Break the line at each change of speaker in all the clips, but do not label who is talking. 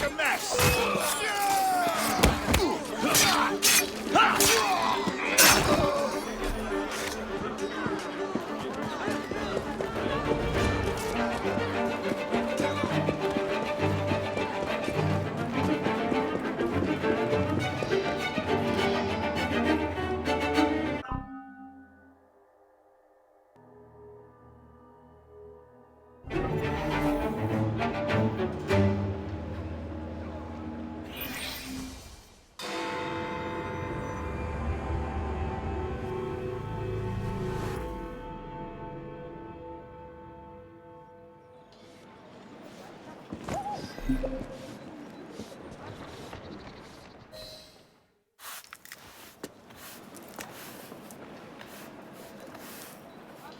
make a mess!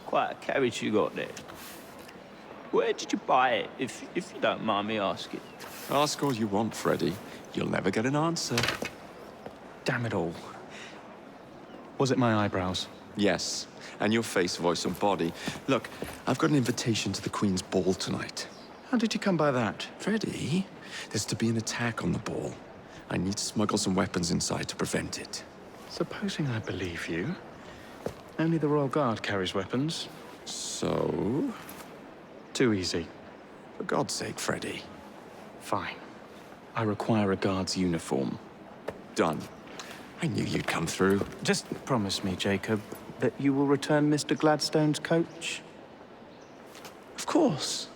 Quite a carriage you got there. Where did you buy it, if you don't mind me asking?
Ask all you want, Freddy. You'll never get an answer.
Damn it all. Was it my eyebrows?
Yes, and your face, voice, and body. Look, I've got an invitation to the Queen's ball tonight.
How did you come by that?
Freddy, there's to be an attack on the ball. I need to smuggle some weapons inside to prevent it.
Supposing I believe you. Only the Royal Guard carries weapons.
So?
Too easy.
For God's sake, Freddy.
Fine. I require a guard's uniform.
Done. I knew you'd come through.
Just promise me, Jacob, that you will return Mr. Gladstone's coach.
Of course.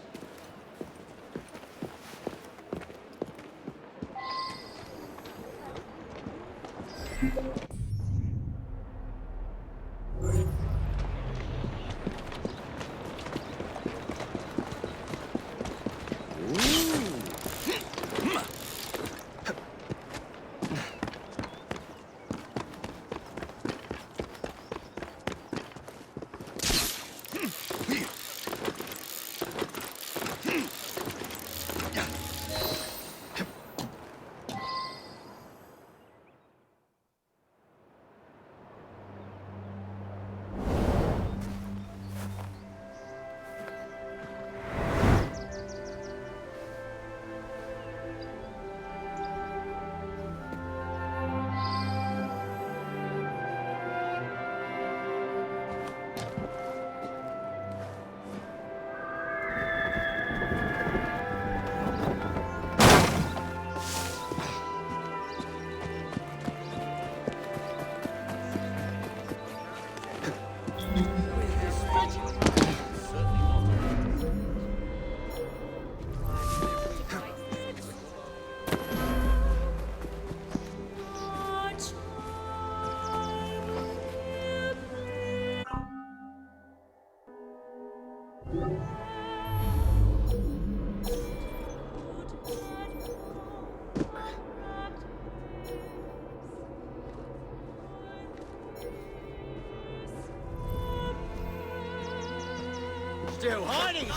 Still hiding!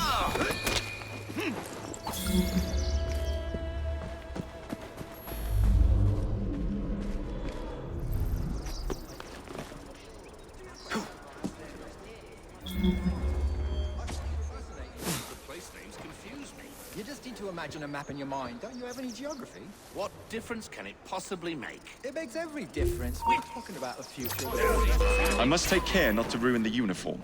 You just need to imagine a map in your mind. Don't you have any geography?
What difference can it possibly make?
It makes every difference. We're talking about the future.
I must take care not to ruin the uniform.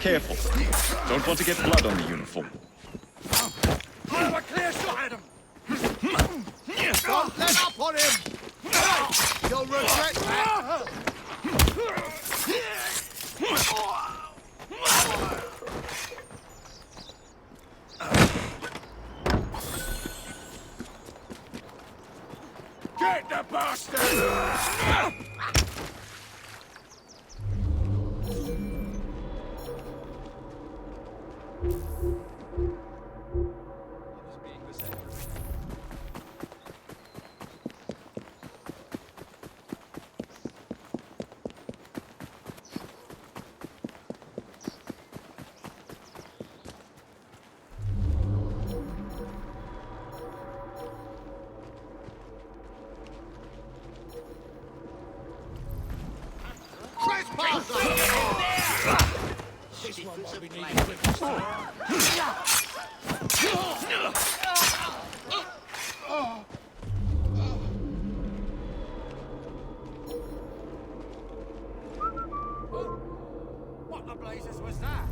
Careful. Don't want to get blood on the uniform.
Have a clear shot at him!
Don't let up on him! Hey, you'll regret that!
Get the bastard! What the blazes was that?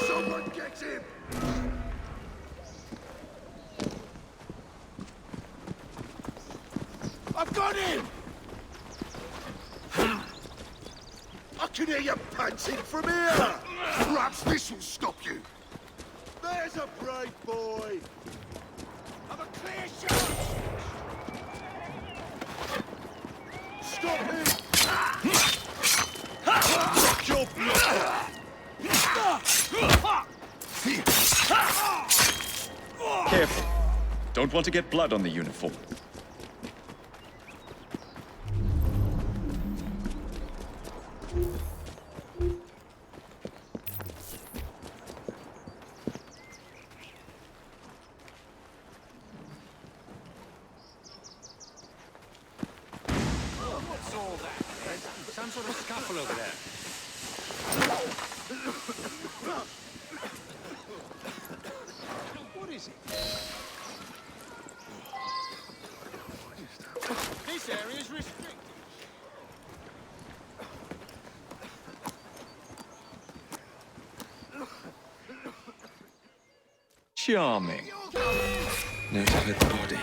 Someone get him! I've got him! I can hear you panting from here! Perhaps this will stop you. There's a brave boy! Have a clear shot! Stop him! Rock your blood!
Careful. Don't want to get blood on the uniform.
What's all that? There's some sort of scuffle over there. What is it? This area is restricted.
Charming.
Now to hide the body.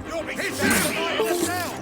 You're being hit by yourself!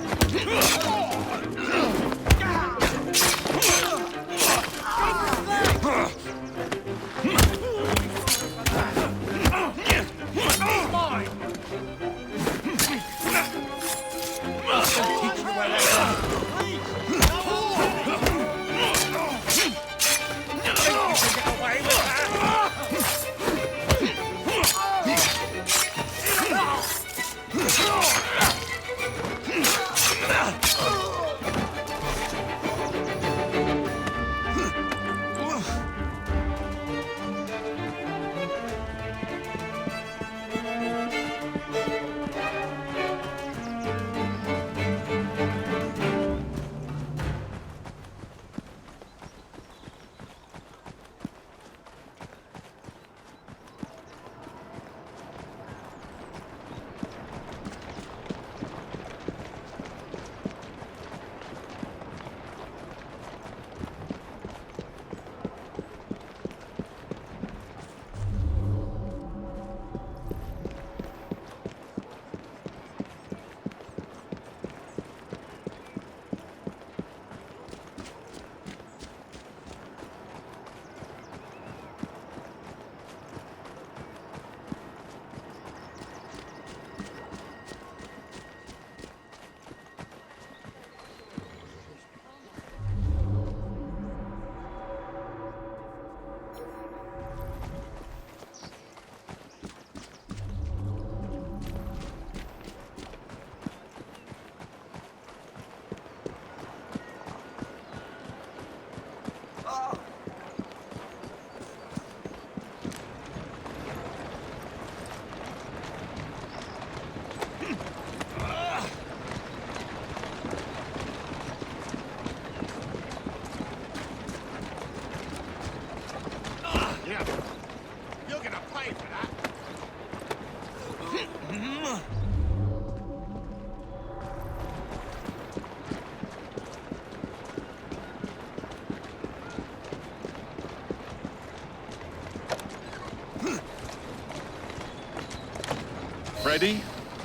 Ready?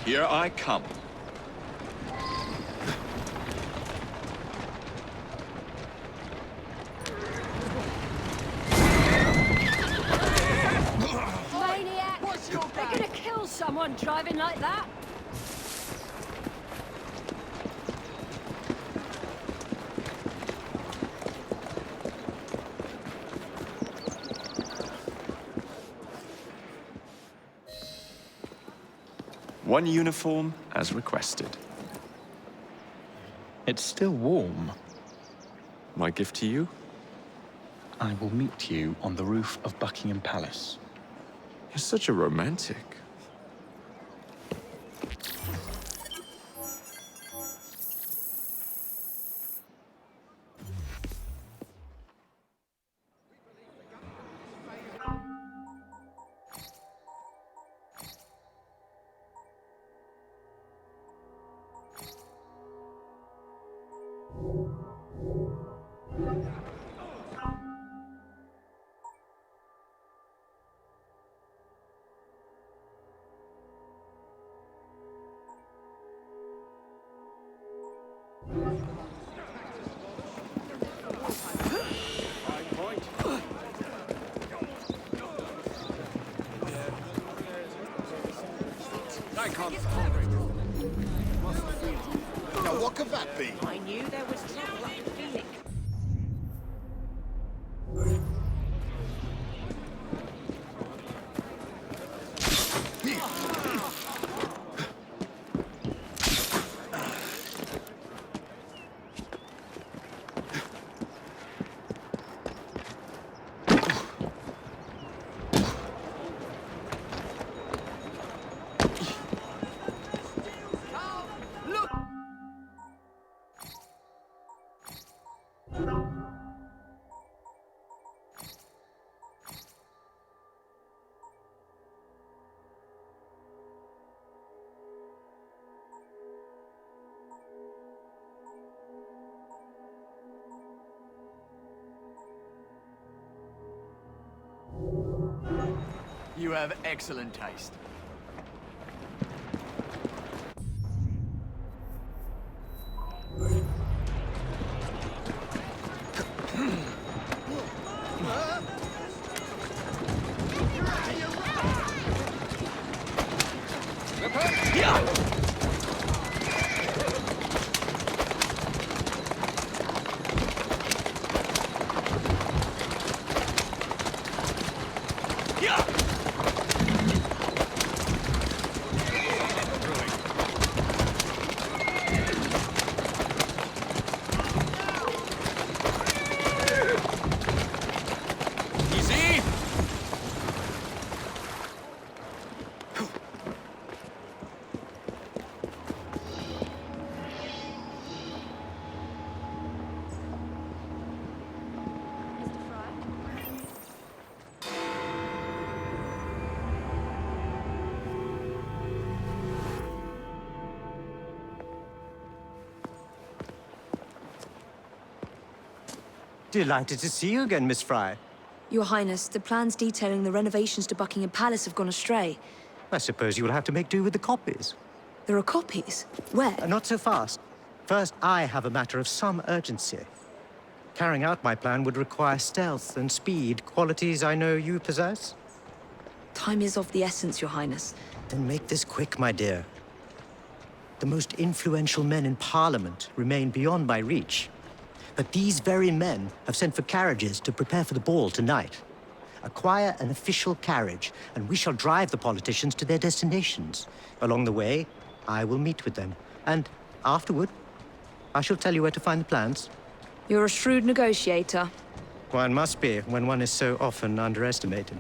Here I come.
Maniac! They're gonna kill someone driving like that.
One uniform as requested.
It's still warm.
My gift to you?
I will meet you on the roof of Buckingham Palace.
You're such a romantic.
Now, what could that be?
I knew there was trouble. I could feel it.
You have excellent taste.
Delighted to see you again, Miss Fry.
Your Highness, the plans detailing the renovations to Buckingham Palace have gone astray.
I suppose you will have to make do with the copies.
There are copies? Where?
Not so fast. First, I have a matter of some urgency. Carrying out my plan would require stealth and speed, qualities I know you possess.
Time is of the essence, Your Highness.
Then make this quick, my dear. The most influential men in Parliament remain beyond my reach. But these very men have sent for carriages to prepare for the ball tonight. Acquire an official carriage, and we shall drive the politicians to their destinations. Along the way, I will meet with them. And afterward, I shall tell you where to find the plans.
You're a shrewd negotiator.
One must be when one is so often underestimated.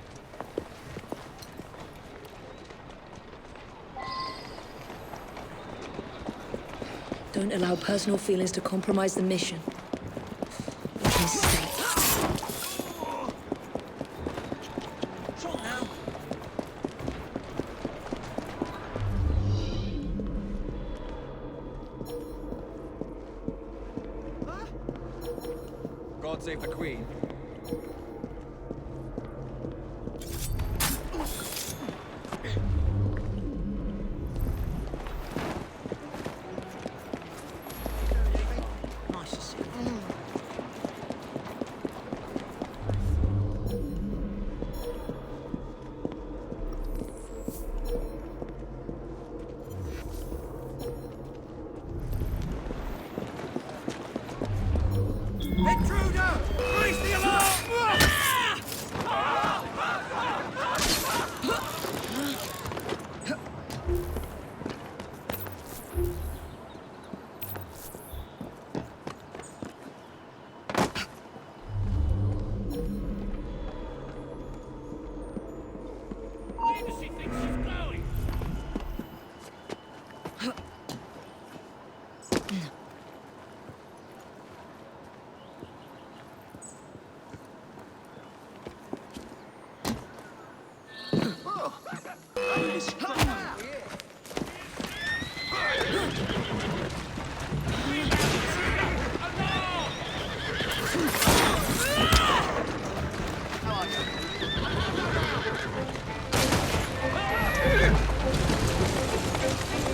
Don't allow personal feelings to compromise the mission. Mistake.
God save the Queen.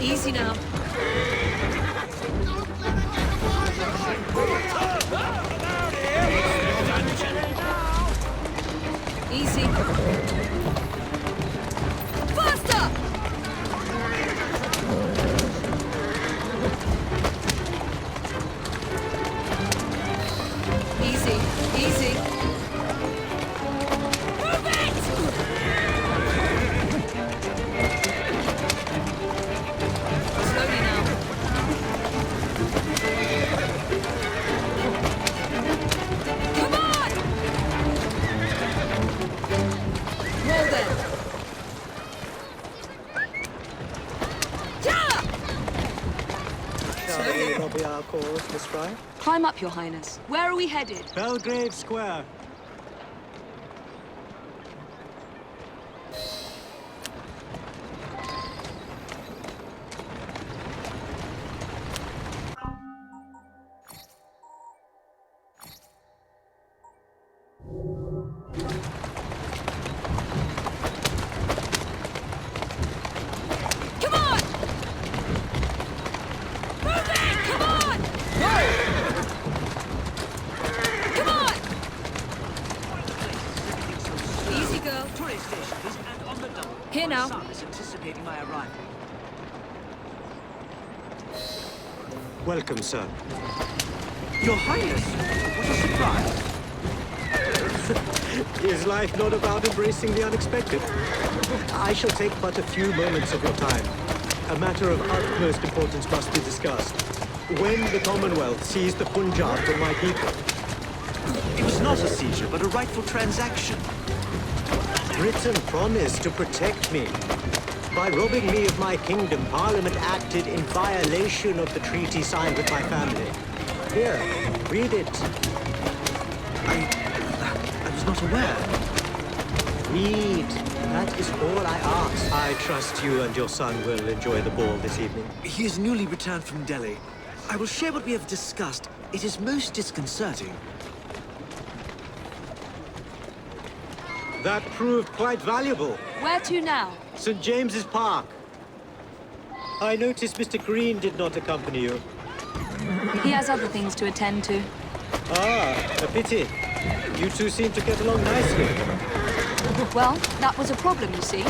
Easy now. Easy. Faster! Easy, easy. Move it! Slowly now. Come on! Roll then. Yeah!
Shall we lobby our cause, Miss Fry?
Climb up, Your Highness. Where are we headed?
Belgrave Square.
Come on! Move it! Come on! Come on! Easy, girl.
Tourist stations and on the double.
Here now.
My son is anticipating my arrival.
Welcome, sir.
Your Highness, what a surprise.
Is life not about embracing the unexpected? I shall take but a few moments of your time. A matter of utmost importance must be discussed. When the Commonwealth seized the Punjab from my people,
It was not a seizure, but a rightful transaction.
Britain promised to protect me. By robbing me of my kingdom, Parliament acted in violation of the treaty signed with my family. Here, read it.
I was not aware.
Read. That is all I ask. I trust you and your son will enjoy the ball this evening.
He is newly returned from Delhi. I will share what we have discussed. It is most disconcerting.
That proved quite valuable.
Where to now?
St. James's Park. I noticed Mr. Green did not accompany you.
He has other things to attend to.
Ah, a pity. You two seem to get along nicely.
Well, that was a problem, you see.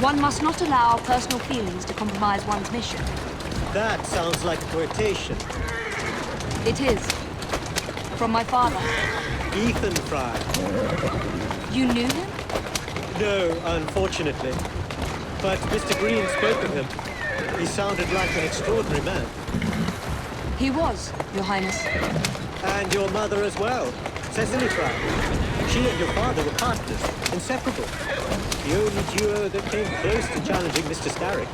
One must not allow personal feelings to compromise one's mission.
That sounds like a quotation.
It is. From my father.
Ethan Fry.
You knew him?
No, unfortunately. But Mr. Green spoke of him. He sounded like an extraordinary man.
He was, Your Highness.
And your mother as well, Cecily Fry. She and your father were partners, inseparable. The only duo that came close to challenging Mr. Starrick.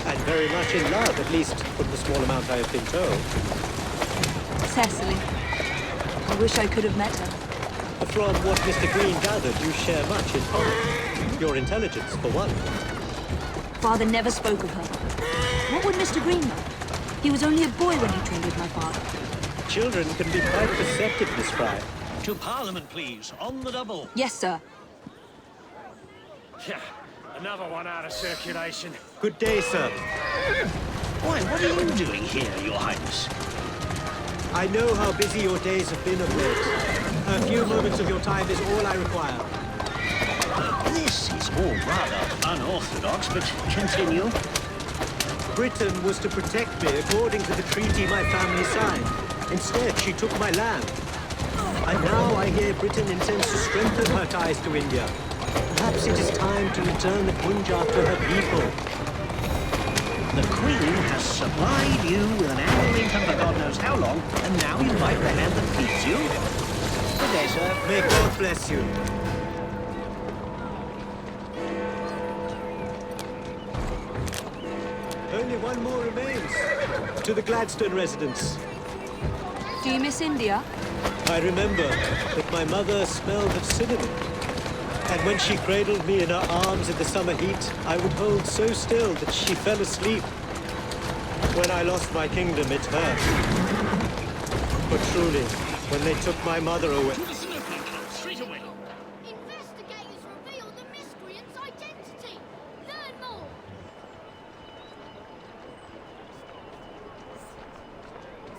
And very much in love, at least from the small amount I have been told.
Cecily. I wish I could have met her.
From what Mr. Green gathered, you share much in common. Your intelligence, for one.
Father never spoke of her. What would Mr. Green know? He was only a boy when he trained with my father.
Children can be quite perceptive, Miss Fry.
To Parliament, please. On the double.
Yes, sir.
Yeah, another one out of circulation.
Good day, sir.
Why, what are you doing here, Your Highness?
I know how busy your days have been of late. A few moments of your time is all I require.
This is all rather unorthodox, but continue.
Britain was to protect me according to the treaty my family signed. Instead, she took my land. And now I hear Britain intends to strengthen her ties to India. Perhaps it is time to return the Punjab to her people.
The Queen has supplied you with an annual income for God knows how long, and now you bite the hand that feeds you? Good day, sir.
May God bless you. Only one more remains. To the Gladstone residence.
Do you miss India?
I remember that my mother smelled of cinnamon. And when she cradled me in her arms in the summer heat, I would hold so still that she fell asleep. When I lost my kingdom, it hurt. But truly, when they took my mother away...
Investigators reveal the miscreant's identity. Learn more.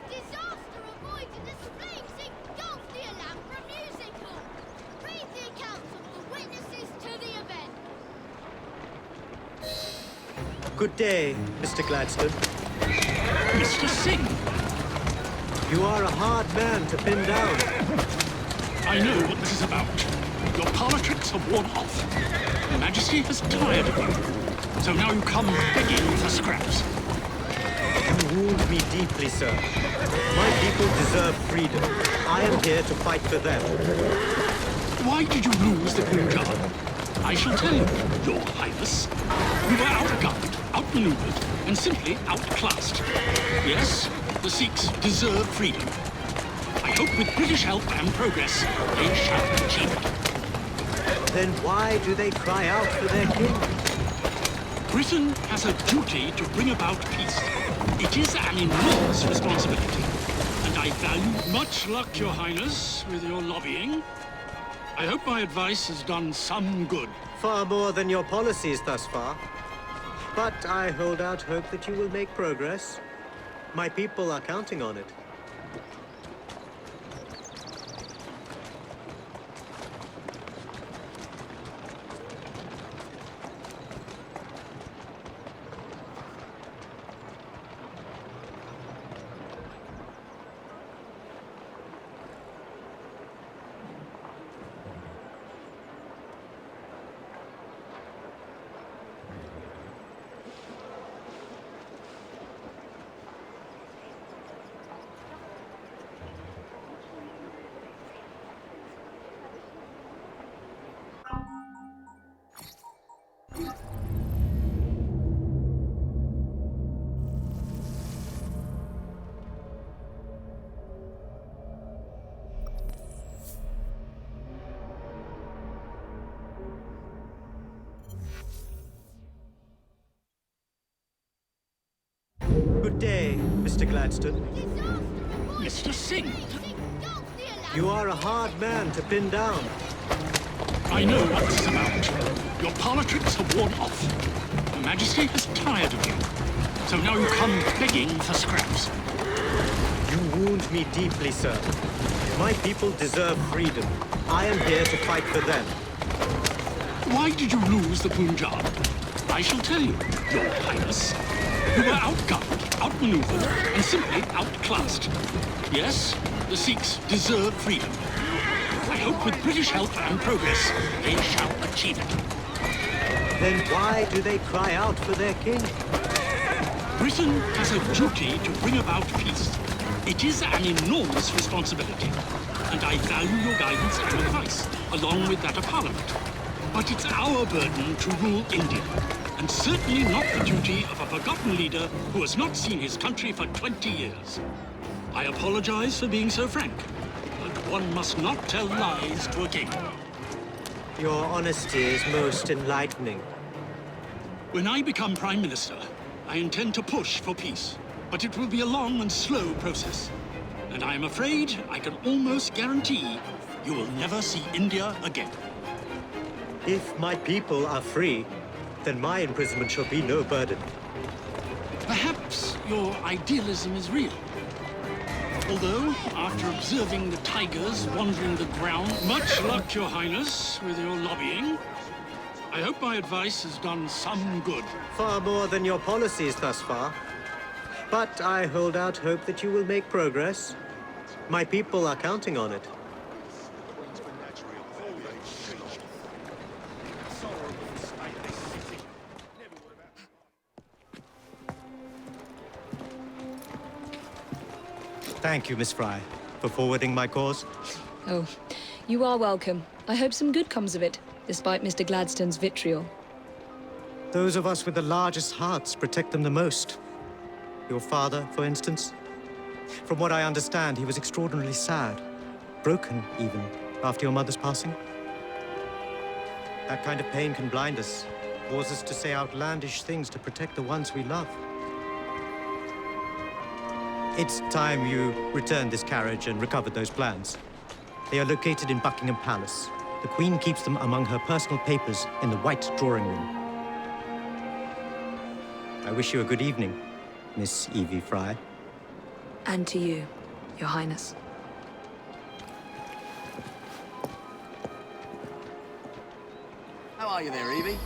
Disaster avoided as flames engulf the Alhambra Music Hall. Read the accounts of the witnesses to the event.
Good day, Mr. Gladstone.
Mr. Singh,
You are a hard man to pin down.
I know what this is about. Your parlor tricks have worn off. Your Majesty has tired of you. So now you come begging for scraps.
You wound me deeply, sir. My people deserve freedom. I am here to fight for them.
Why did you lose the Punjab? I shall tell you, Your Highness. You were outgunned, outmaneuvered, and simply outclassed. Yes, the Sikhs deserve freedom. I hope with British help and progress, they shall achieve it.
Then why do they cry out for their king?
Britain has a duty to bring about peace. It is an enormous responsibility. And I value much luck, Your Highness, with your lobbying. I hope my advice has done some good.
Far more than your policies thus far. But I hold out hope that you will make progress. My people are counting on it. Good day, Mr. Gladstone.
Mr. Singh,
You are a hard man to pin down.
I know what this is about. Your parlor tricks have worn off. Your Majesty has tired of you. So now you come begging for scraps.
You wound me deeply, sir. My people deserve freedom. I am here to fight for them.
Why did you lose the Punjab? I shall tell you, Your Highness. You were outgunned, outmaneuvered, and simply outclassed. Yes, the Sikhs deserve freedom. I hope with British help and progress, they shall achieve it.
Then why do they cry out for their king?
Britain has a duty to bring about peace. It is an enormous responsibility, and I value your guidance and advice, along with that of Parliament. But it's our burden to rule India, and certainly not the duty of a forgotten leader who has not seen his country for 20 years. I apologize for being so frank, but one must not tell lies to a king.
Your honesty is most enlightening.
When I become Prime Minister, I intend to push for peace, but it will be a long and slow process. And I am afraid I can almost guarantee you will never see India again.
If my people are free, then my imprisonment shall be no burden.
Perhaps your idealism is real. Although, after observing the tigers wandering the ground, much luck, Your Highness, with your lobbying. I hope my advice has done some good.
Far more than your policies thus far. But I hold out hope that you will make progress. My people are counting on it. Thank you, Miss Fry, for forwarding my cause.
Oh, you are welcome. I hope some good comes of it, despite Mr. Gladstone's vitriol.
Those of us with the largest hearts protect them the most. Your father, for instance. From what I understand, he was extraordinarily sad. Broken, even, after your mother's passing. That kind of pain can blind us, cause us to say outlandish things to protect the ones we love. It's time you returned this carriage and recovered those plans. They are located in Buckingham Palace. The Queen keeps them among her personal papers in the White Drawing Room. I wish you a good evening, Miss Evie Fry.
And to you, Your Highness.
How are you there, Evie?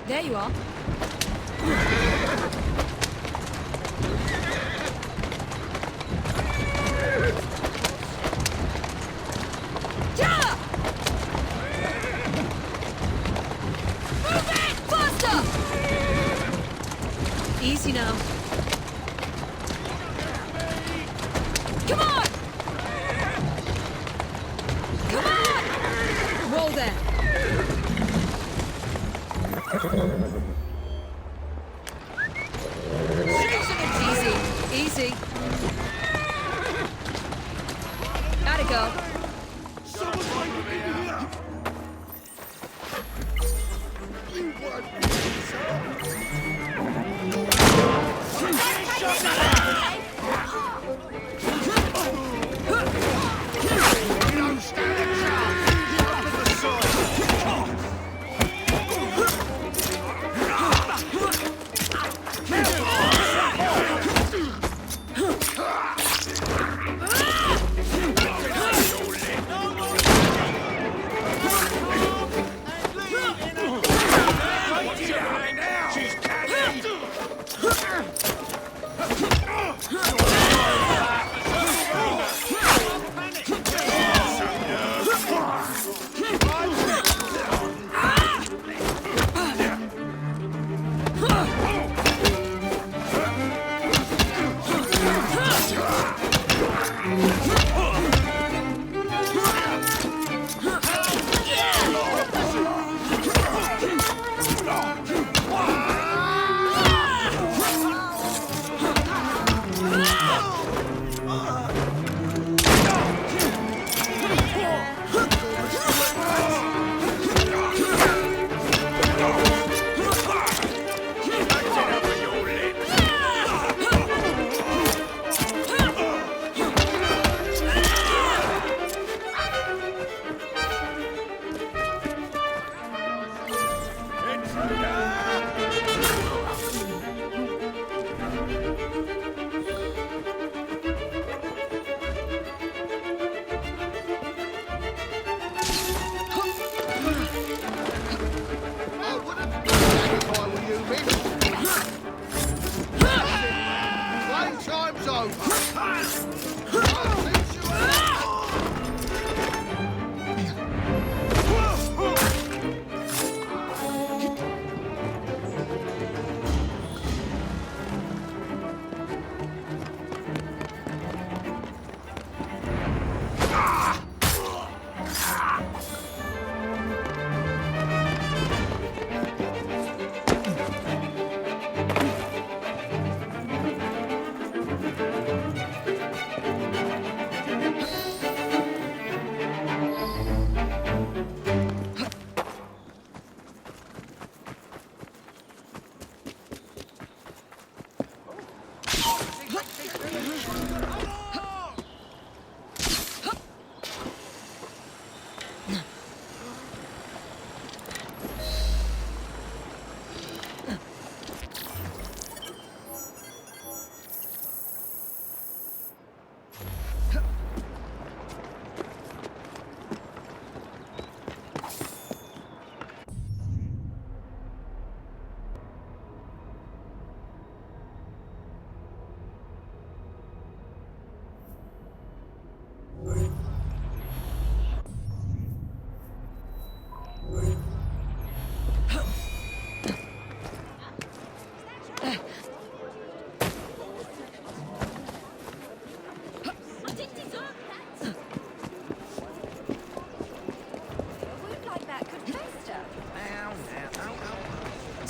There you are. Yeah! Move it! Faster! Easy now. Come on! Come on! Whoa there! Easy, easy. Gotta go.
Someone's waiting in here! You won't be don't stand a chance! Get up to the side! She's canny!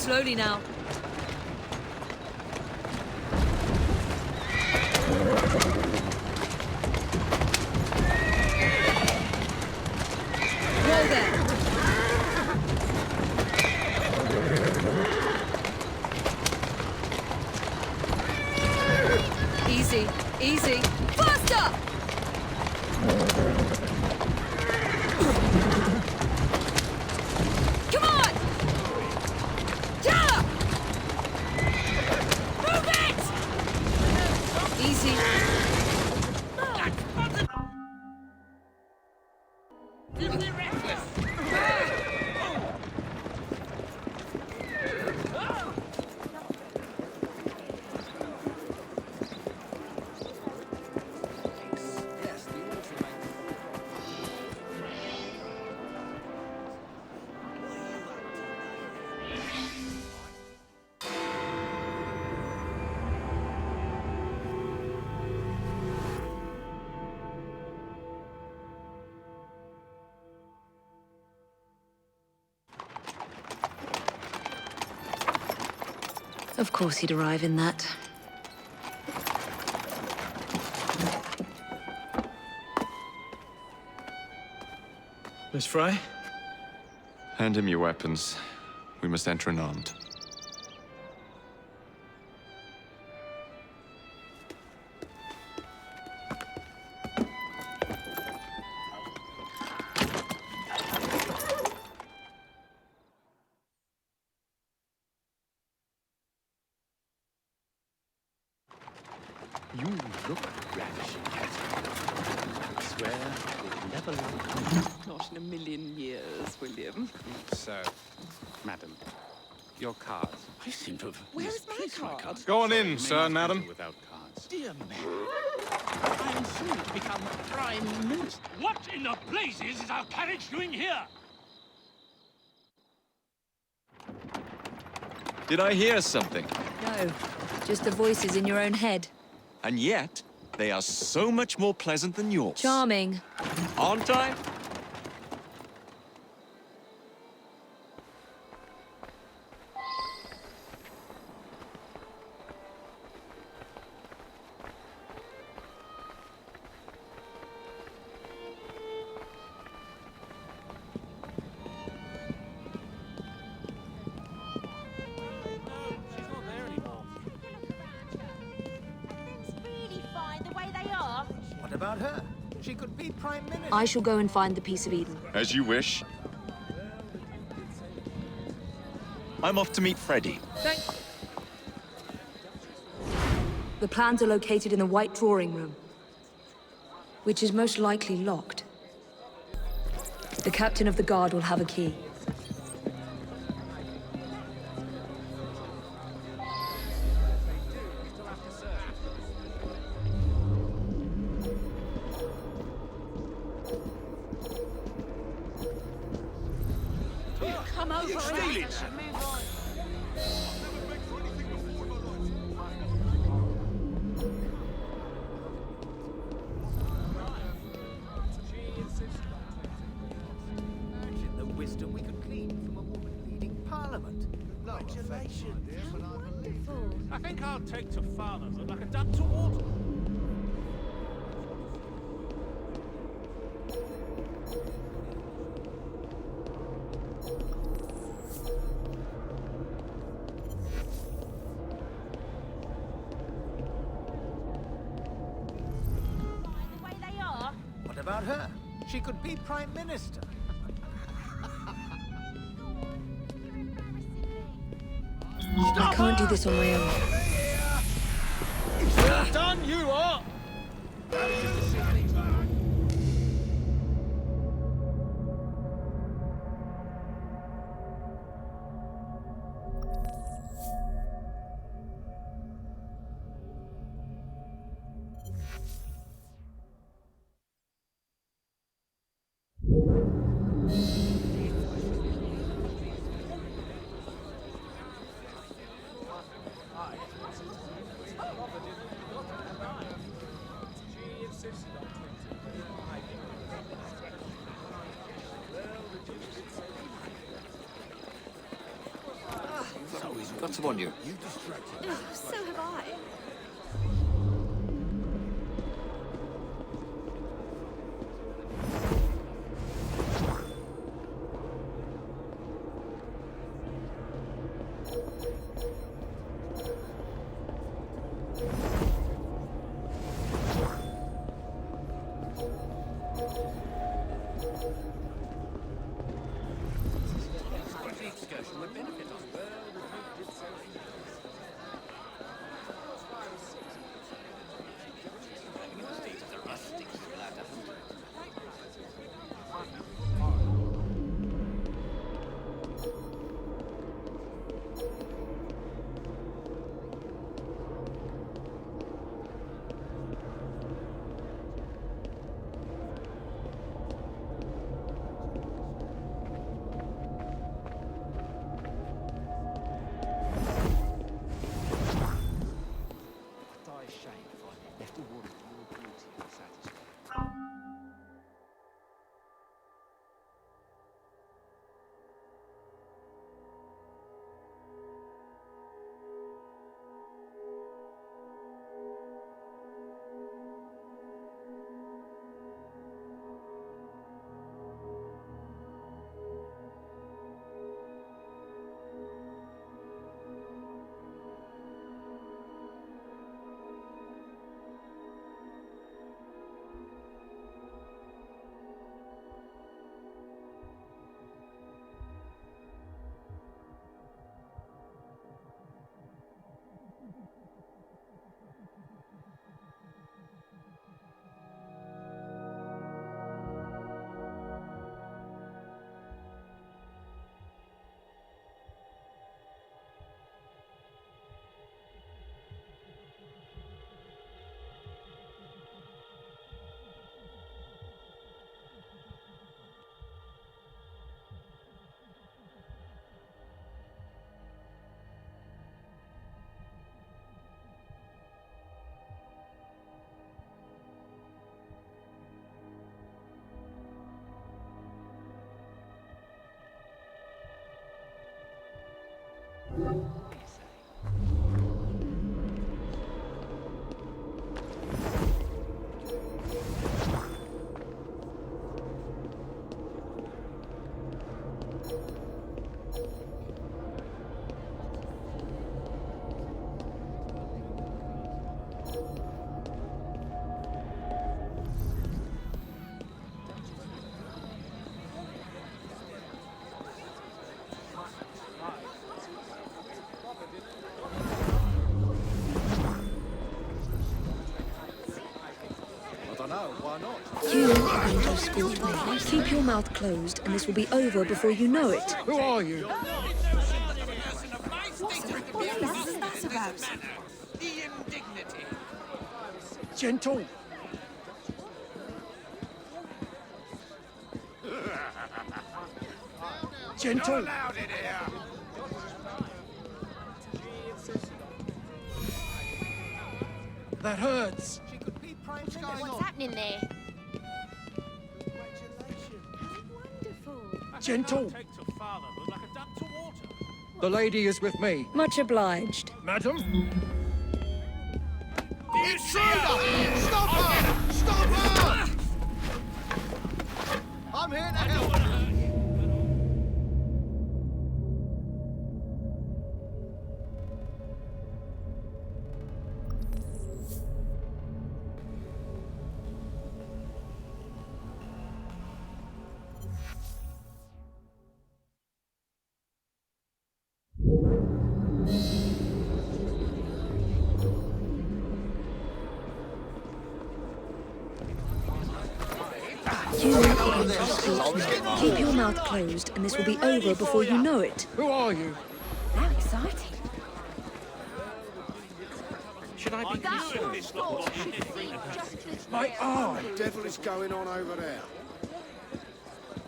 Slowly now. Whoa there! Easy, easy. Faster! Come on! Yeah! Move it! Easy. Of course he'd arrive in that.
Miss Fry?
Hand him your weapons. We must enter unarmed.
You look ravishing, Catherine. I swear we'll never love
Not in a million years, William.
So, madam, your cards.
I seem to have
Where is my
misplaced my
card?
cards.
Go on
Sorry,
in,
you may
sir,
not
madam.
enter without cards.
Dear man, I am soon to become Prime Minister. What in the blazes is our carriage doing here?
Did I hear something?
No, just the voices in your own head.
And yet, they are so much more pleasant than yours.
Charming.
Aren't I?
Really fine the way they are.
What about her? She could be Prime Minister.
I shall go and find the Piece of Eden.
As you wish. I'm off to meet Freddy.
The plans are located in the White Drawing Room, which is most likely locked. The captain of the guard will have a key.
Come over here.
Imagine the wisdom we could glean from a woman leading Parliament. Congratulations.
I think I'll take to father like a duck to water.
The way they are.
What about her? She could be Prime Minister.
I can't do this on my own.
Well done, you are!
She insisted
Not to warn you.
Oh, so have I.
You are going to escort me. Keep your mouth closed, and this will be over before you know it.
Who are you?
What's that about?
The indignity.
Gentle. Gentle.
Not allowed in here.
That hurts.
She could be prime. What's going
What's
on?
happening there?
Congratulations.
Gentle.
Take to fatherhood like a duck to water.
The lady is with me.
Much obliged.
Madam?
Intruder! Stop her! Stop her! I'm here to help.
You are going to escort me. Keep your mouth closed, and this will be over before you know it.
Who are you?
How exciting.
Should I be concerned? This lot of shit.
My arm.
What the devil is going on over there?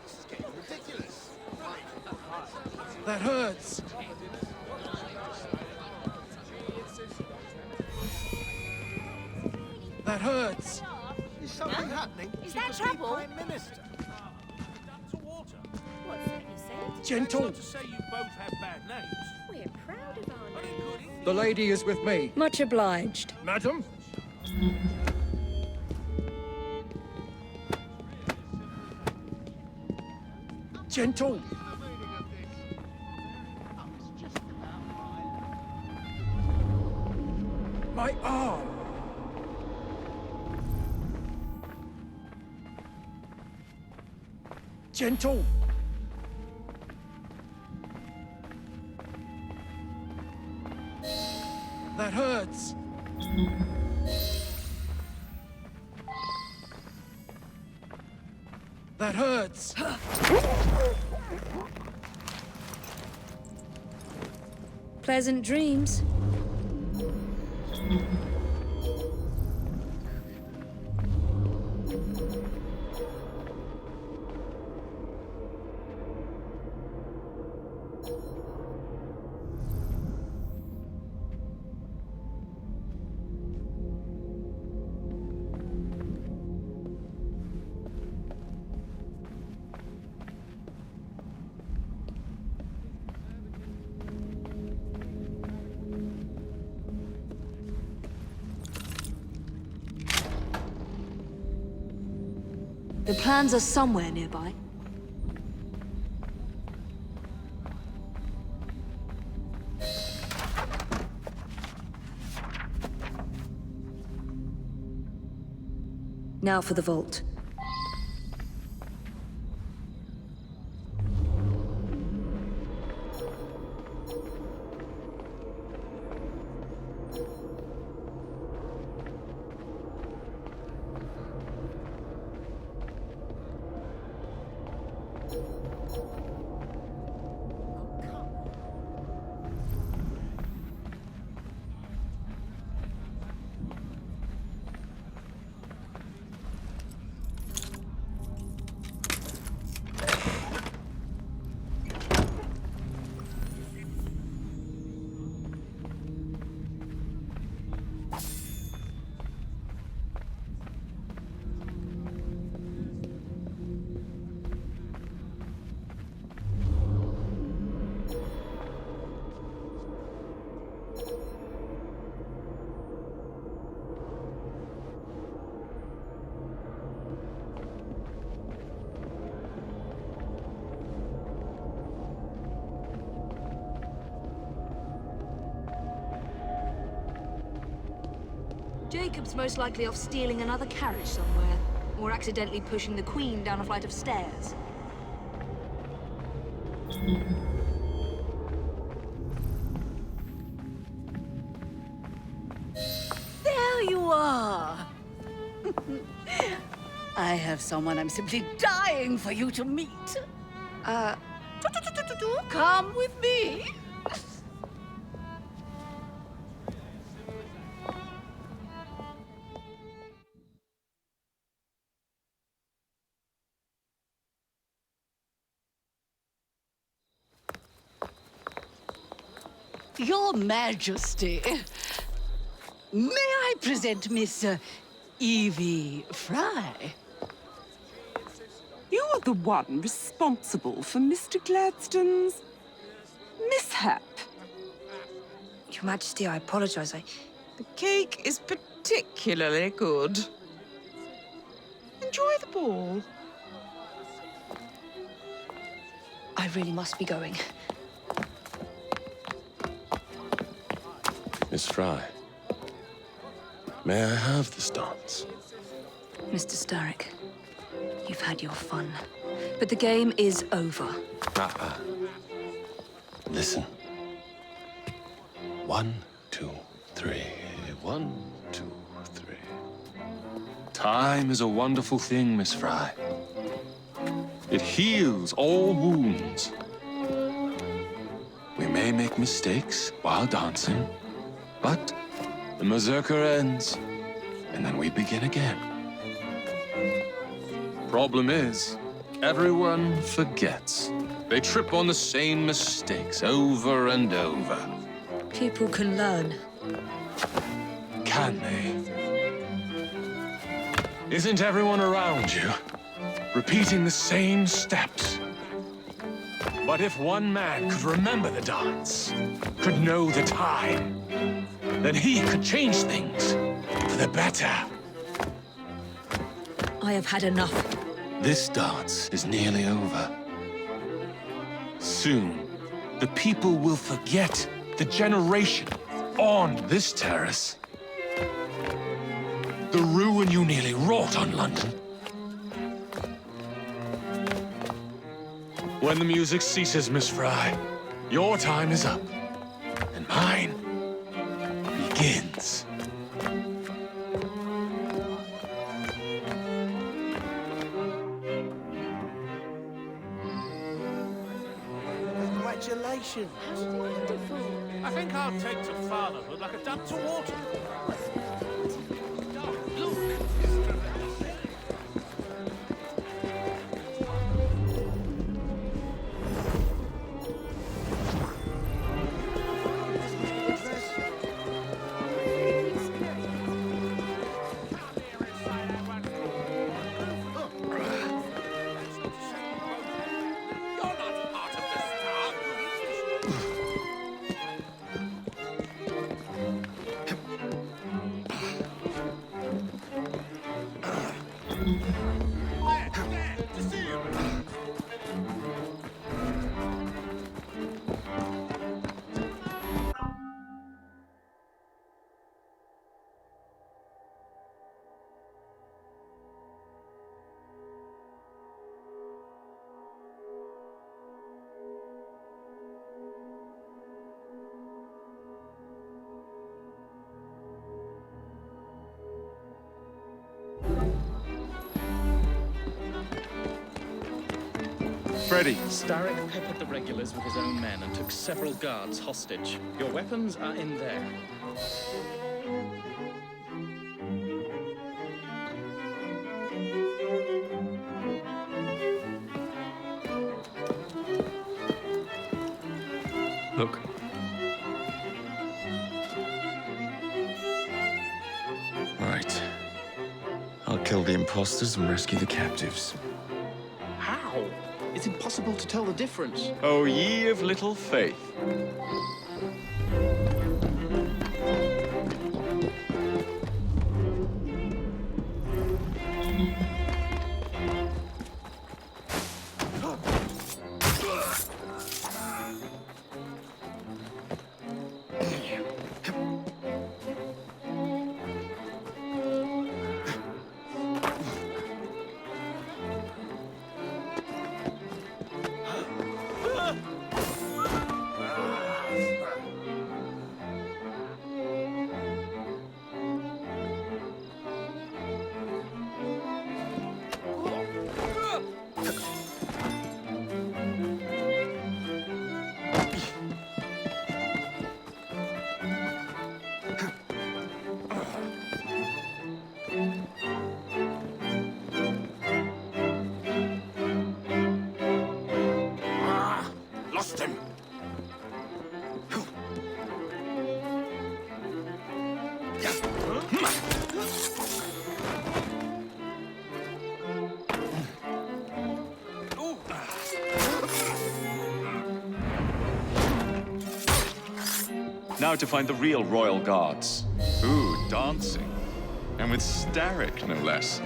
This is getting ridiculous.
That hurts. That hurts.
Is something happening?
Is
She
that
could be
trouble?
Prime Minister.
Duck to water.
What's that you said?
Gentle.
Not to say you both have bad names.
We We're proud of our name.
The lady is with me.
Much obliged.
Madam? Gentle. My arm. Gentle. That hurts. That hurts.
Pleasant dreams. The plans are somewhere nearby. Now for the vault. Jacob's most likely off stealing another carriage somewhere, or accidentally pushing the Queen down a flight of stairs.
There you are! I have someone I'm simply dying for you to meet. Come with me. Your Majesty, may I present Miss Evie Fry?
You are the one responsible for Mr. Gladstone's mishap.
Your Majesty, I apologize.
The cake is particularly good. Enjoy the ball.
I really must be going.
Miss Fry, may I have this dance?
Mr. Starrick, you've had your fun. But the game is over.
Listen. 1, 2, 3. 1, 2, 3. Time is a wonderful thing, Miss Fry. It heals all wounds. We may make mistakes while dancing, but the mazurka ends, and then we begin again. Problem is, everyone forgets. They trip on the same mistakes over and over.
People can learn.
Can they? Isn't everyone around you repeating the same steps? But if one man could remember the dance, could know the time, then he could change things for the better.
I have had enough.
This dance is nearly over. Soon, the people will forget the generation on this terrace. The ruin you nearly wrought on London. When the music ceases, Miss Fry, your time is up, and mine begins.
Congratulations.
I think I'll take to fatherhood like a duck to water. Look.
Freddy.
Starrick peppered the regulars with his own men and took several guards hostage. Your weapons are in there.
Look.
Right. I'll kill the imposters and rescue the captives.
How? It's impossible to tell the difference.
O ye of little faith.
Lost him.
Now to find the real royal guards. Ooh, dancing. And with Starrick, no less.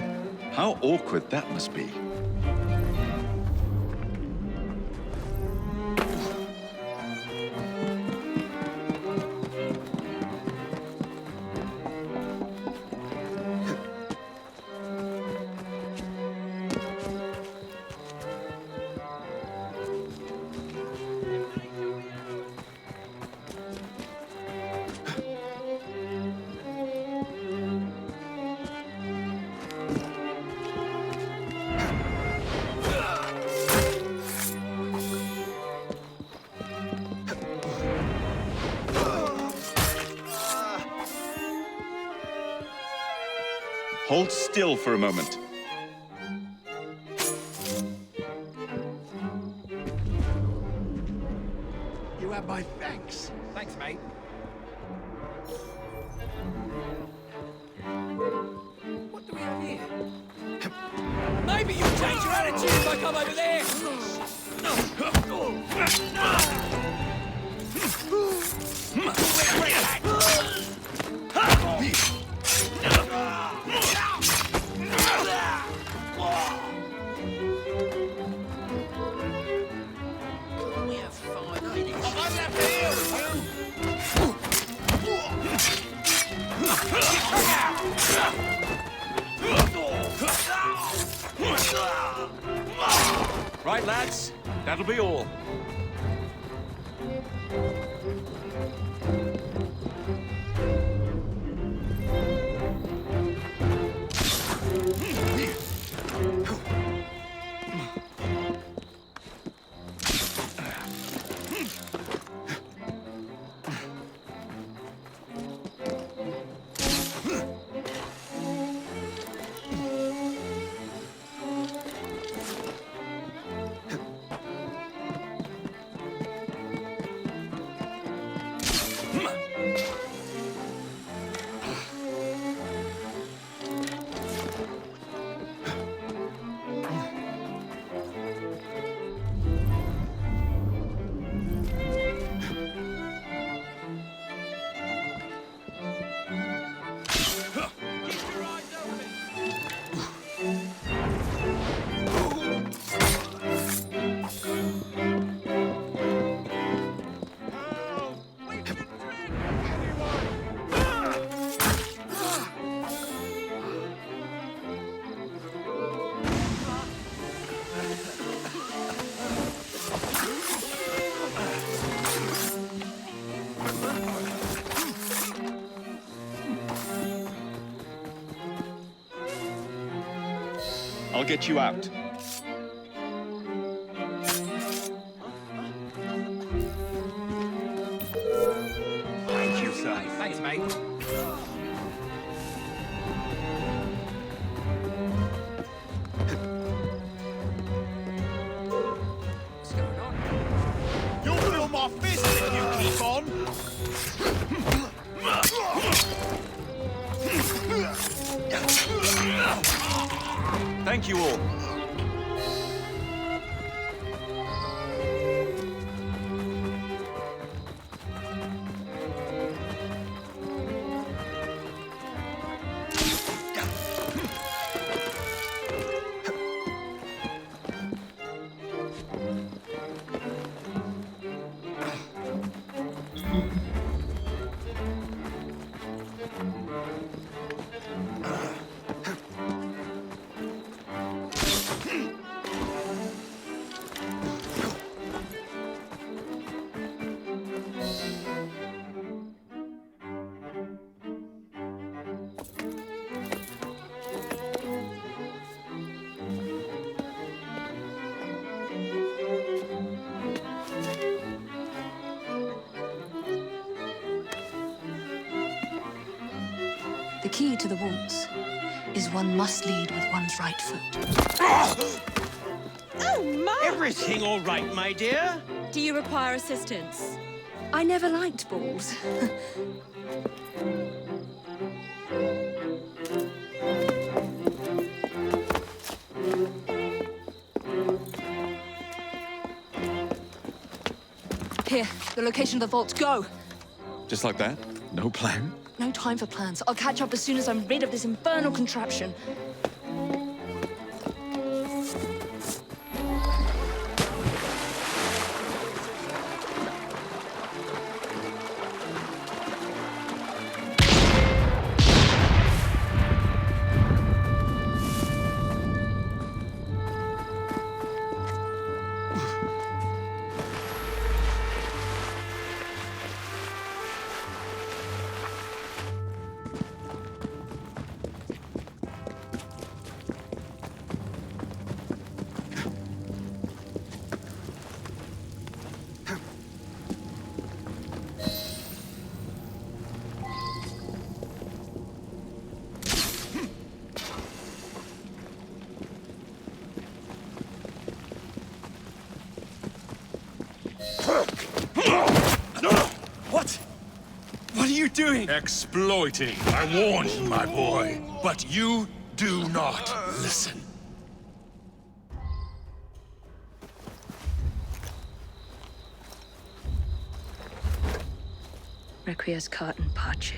How awkward that must be. Hold still for a moment.
You have my thanks.
Thanks, mate.
What do we have here?
Maybe you'll change your attitude if I come over there.
Right, lads. That'll be all.
I'll get you out.
Thank you, sir. Thanks, mate. What's going on? You'll feel my fist if you keep on.
Thank you all.
The key to the vaults is one must lead with one's right foot.
Oh, my!
Everything all right, my dear?
Do you require assistance?
I never liked balls. Here, the location of the vaults. Go!
Just like that? No plan?
No time for plans. I'll catch up as soon as I'm rid of this infernal contraption.
What are you doing?
Exploiting. I warned you, my boy. But you do not listen.
Requiescat in pace.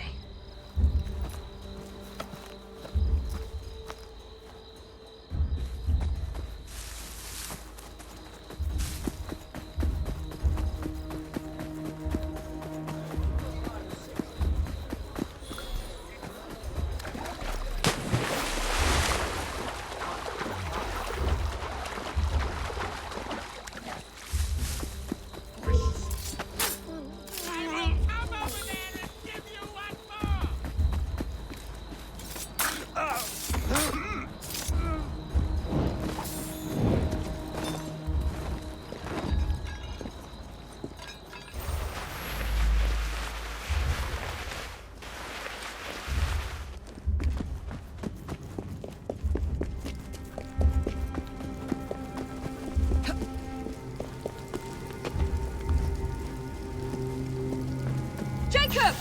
Jacob!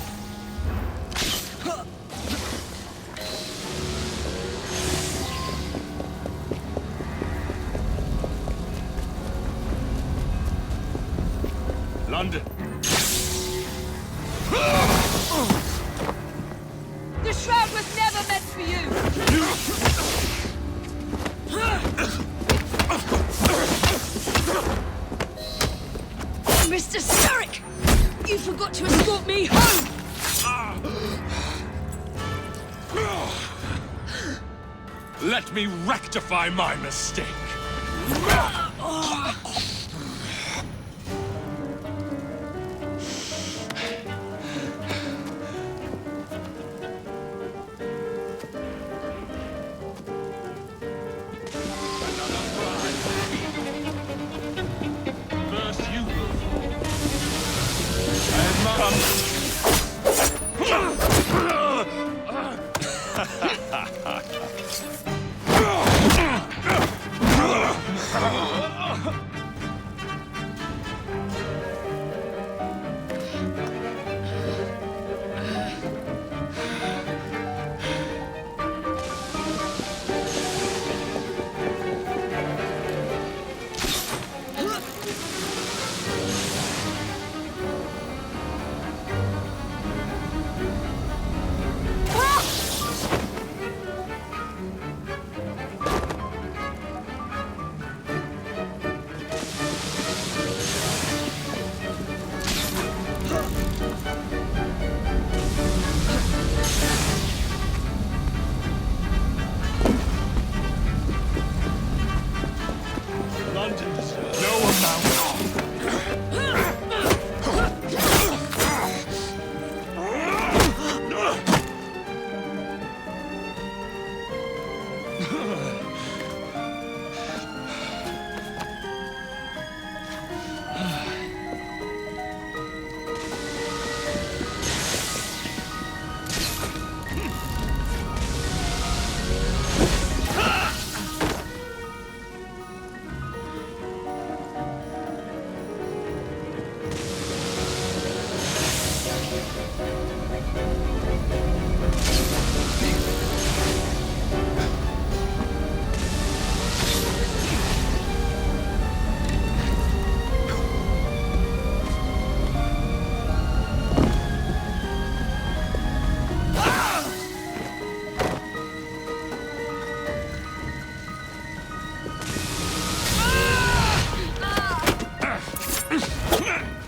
London.
The shroud was never meant for you! Mr. Starrick! You forgot to escort me home!
Let me rectify my mistake. First you will fall. London deserves no amount.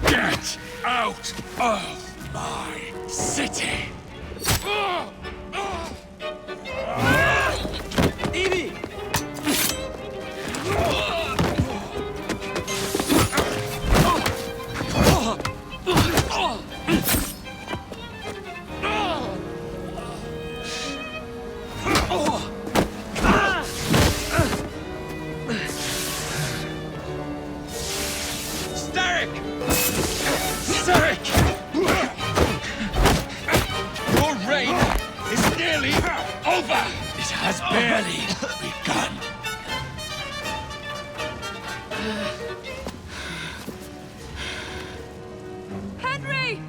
Get out of my city!
Evie!
Starrick! Starrick! Your reign is nearly over! It has barely begun.
Henry!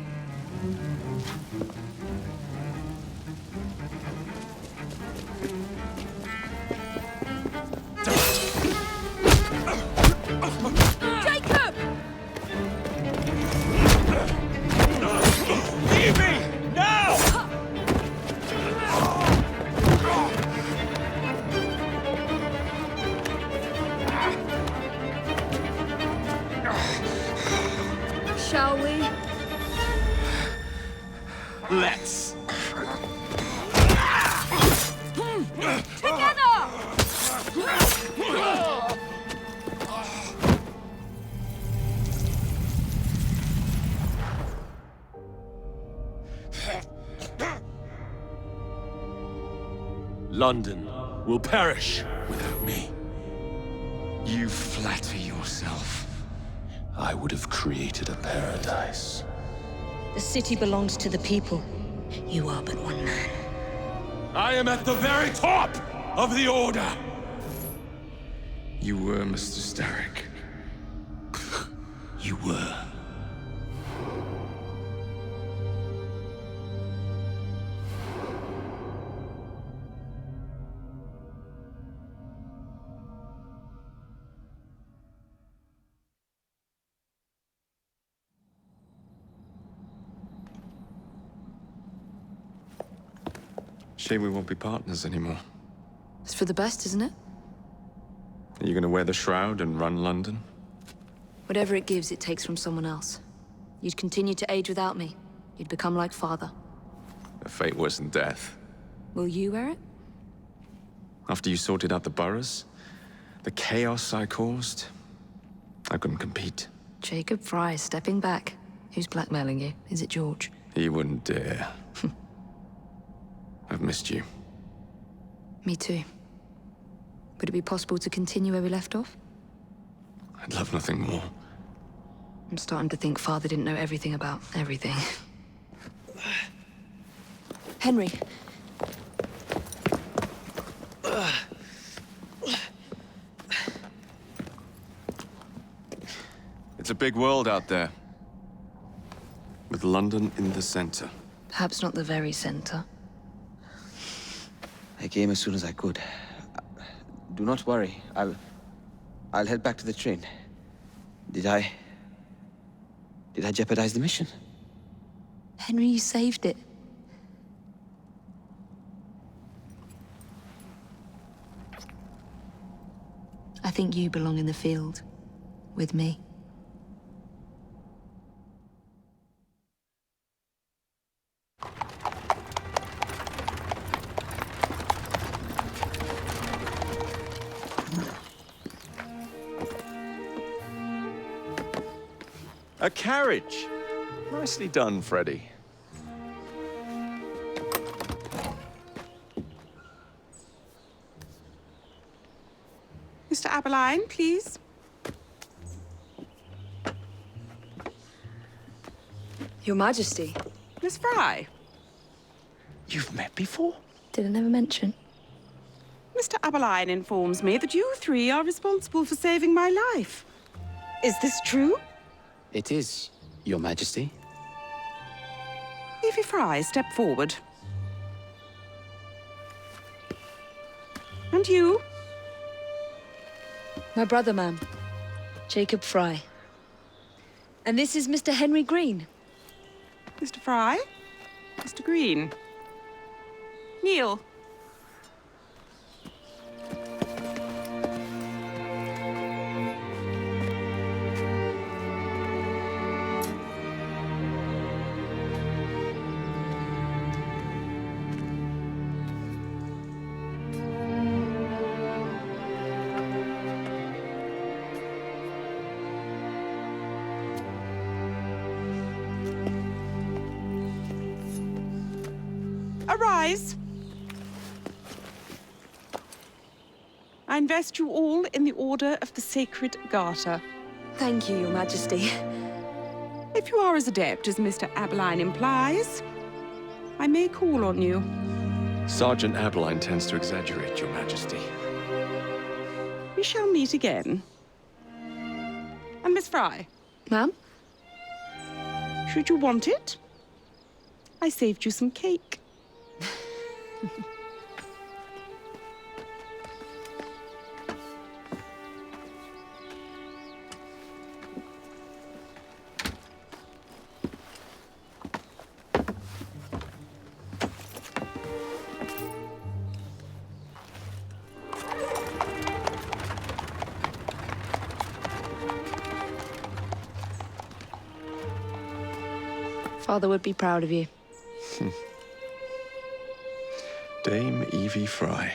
Jacob! shall we?
Let's.
Together!
London will perish without me.
You flatter yourself.
I would have created a paradise.
The city belongs to the people. You are but one man.
I am at the very top of the Order!
You were Mr. Starrick.
You were.
Shame we won't be partners anymore.
It's for the best, isn't it?
Are you gonna wear the shroud and run London?
Whatever it gives, it takes from someone else. You'd continue to age without me. You'd become like father.
A fate worse than death.
Will you wear it?
After you sorted out the boroughs, the chaos I caused, I couldn't compete.
Jacob Fry is stepping back. Who's blackmailing you? Is it George?
He wouldn't dare. I've missed you.
Me too. Would it be possible to continue where we left off?
I'd love nothing more.
I'm starting to think Father didn't know everything about everything. Henry.
It's a big world out there. With London in the center.
Perhaps not the very center.
I came as soon as I could. Do not worry. I'll head back to the train. Did I jeopardize the mission?
Henry, you saved it. I think you belong in the field. With me.
A carriage! Nicely done, Freddy.
Mr. Aberline, please.
Your Majesty.
Miss Fry.
You've met before?
Did I never mention?
Mr. Aberline informs me that you three are responsible for saving my life. Is this true?
It is, Your Majesty.
Evie Fry, step forward. And you?
My brother, ma'am. Jacob Fry. And this is Mr. Henry Green.
Mr. Fry? Mr. Green? Kneel. Arise. I invest you all in the Order of the Sacred Garter.
Thank you, Your Majesty.
If you are as adept as Mr. Aberline implies, I may call on you.
Sergeant Aberline tends to exaggerate, Your Majesty.
We shall meet again. And Miss Fry?
Ma'am?
Should you want it, I saved you some cake.
Father would be proud of you.
Dame Evie Fry.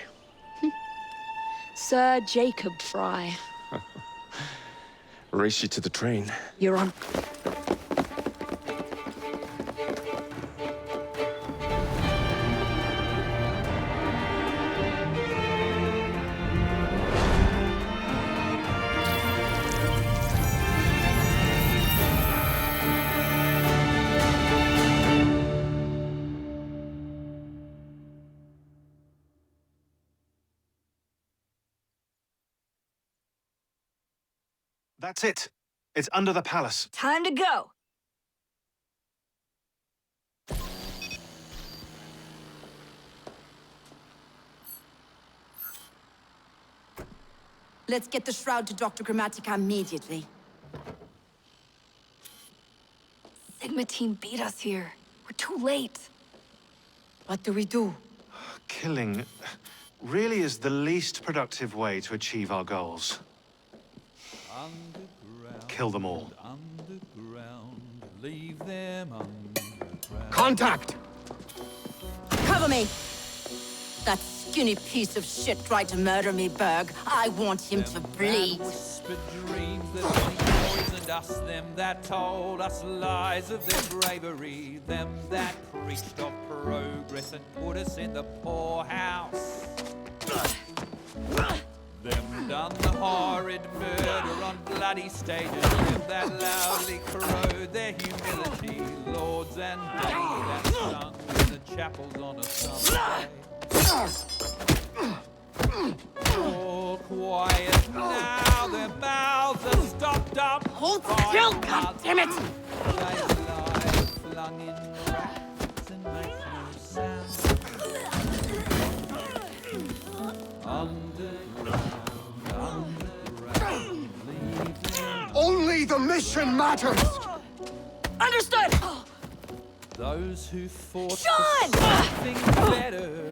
Sir Jacob Fry.
Race you to the train.
You're on.
That's it. It's under the palace.
Time to go.
Let's get the shroud to Dr. Grammatica immediately.
Sigma team beat us here. We're too late.
What do we do?
Killing really is the least productive way to achieve our goals. Kill them all.
Leave them underground.
Contact!
Cover me! That skinny piece of shit tried to murder me, Berg. I want him to bleed.
Whispered dreams that poisoned us, them that told us lies of their bravery, them that preached of progress and put us in the poorhouse. Them done the horrid murder on bloody stages, them that loudly corrode their humility, lords and ladies that sung in the chapels on a Sunday. All quiet now, their mouths are stopped up.
Hold still, goddammit!
They lie flung in racks and make no sound. Underground,
Only the mission matters!
Understood!
those who fought
Sean!
for something better.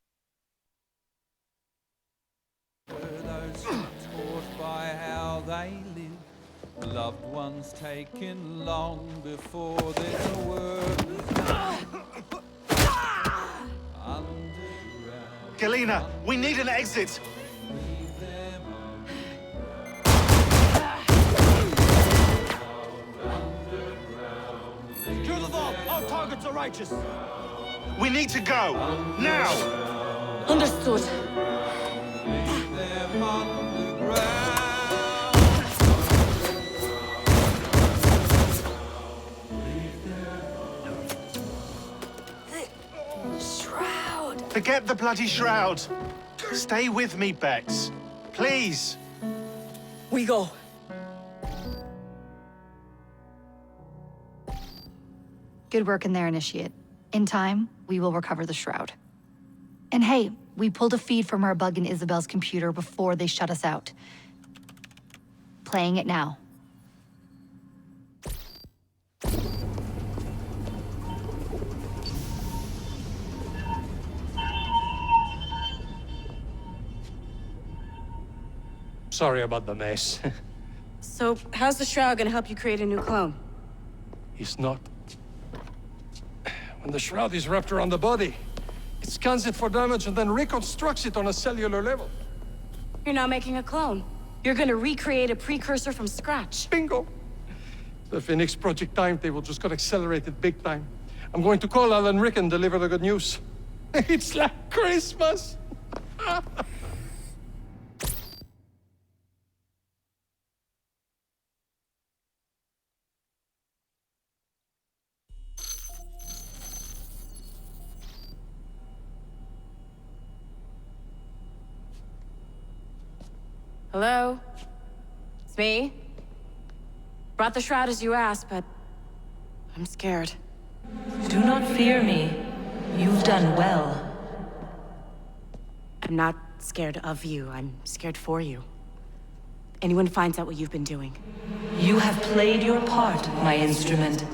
Those who taught by how they live. Loved ones taken long before their work was done. Underground.
Galena, we need an exit!
Kill the vault! Our targets are righteous!
We need to go! Now!
Understood.
Them underground.
Shroud!
Forget the bloody shroud! Stay with me, Bex. Please!
We go.
Good work in there, Initiate. In time, we will recover the shroud. And hey, we pulled a feed from our bug in Isabel's computer before they shut us out. Playing it now.
Sorry about the mess.
So, how's the shroud gonna help you create a new clone?
It's not. When the shroud is wrapped around the body, it scans it for damage and then reconstructs it on a cellular level.
You're not making a clone. You're gonna recreate a precursor from scratch.
Bingo! The Phoenix Project timetable just got accelerated big time. I'm going to call Alan Rick and deliver the good news. It's like Christmas!
Hello? It's me. Brought the shroud as you asked, but I'm scared.
Do not fear me. You've done well.
I'm not scared of you. I'm scared for you. Anyone finds out what you've been doing.
You have played your part, my instrument.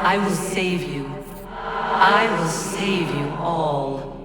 I will save you. I will save you all.